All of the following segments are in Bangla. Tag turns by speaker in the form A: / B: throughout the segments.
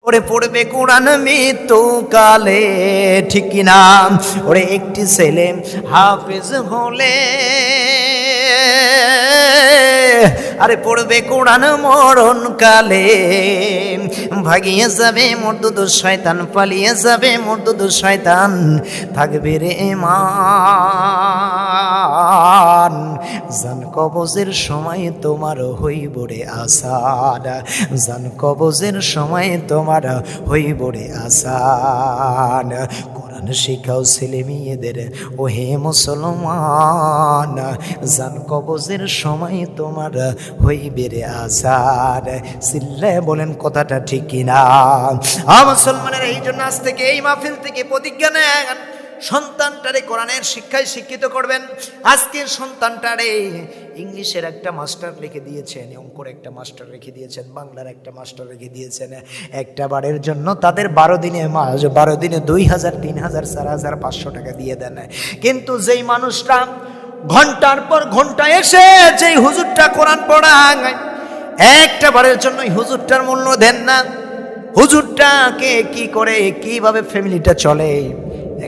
A: ওরে পড়বে কোরআন মৃত্যু কালে, ঠিক কিনা? ওরে একটি ছেলে হাফেজ হলে আরে পড়বে কোরআন মরণ কালে, ভাগিয়ে যাবে মর্দুদ শয়তান, পালিয়ে যাবে মর্দুদ শয়তান, থাকবে রে ঈমান। জান কবজের সময় তোমার হইব রে আসান, জান কবজের সময় তোমার হইব রে আসান। কোরআন শিখাও ছেলে মেয়েদের ও হে মুসলমান, জান কবজের সময় তোমার হইবে রে আসান। চিল্লায় বলেন কথাটা ঠিক কিনা? মুসলমানের এই জন্য আজ থেকে এই মাহফিল থেকে প্রতিজ্ঞা নেন, সন্তানটারে কোরআনের শিক্ষায় শিক্ষিত করবেন। আজকে সন্তানটারে ইংলিশের একটা মাস্টার রেখে দিয়েছেন, অঙ্কর একটা মাস্টার রেখে দিয়েছেন, বাংলার একটা মাস্টার রেখে দিয়েছেন। একটা বারের জন্য তাদের 12 দিনে 2000, 3000, 4500 টাকা দিয়ে দেন। কিন্তু যেই মানুষটা ঘন্টার পর ঘন্টা এসে যেই হুজুরটা কোরআন পড়ায়, একটা বারের জন্য হুজুরটার মূল্য দেন না। হুজুরটাকে কি করে, কিভাবে ফ্যামিলিটা চলে,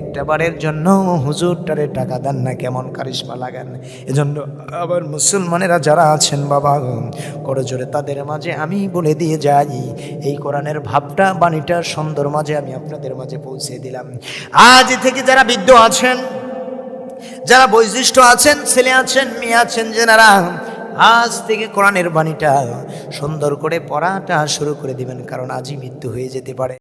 A: একটা বারের জন্য হুজুরটারে টাকা দেন না, কেমন কারিশমা লাগান। এজন্য আবার মুসলমানেরা যারা আছেন বাবা, করে জোরে তাদের মাঝে আমি বলে দিয়ে যাই, এই কোরআনের ভাবটা বাণীটা সুন্দর মাঝে আমি আপনাদের মাঝে পৌঁছে দিলাম। আজ থেকে যারা বৃদ্ধ আছেন, যারা বৈশিষ্ট্য আছেন, ছেলে আছেন, মেয়ে আছেন, যেনারা আজ থেকে কোরআনের বাণীটা সুন্দর করে পড়াটা শুরু করে দিবেন, কারণ আজই মৃত্যু হয়ে যেতে পারে।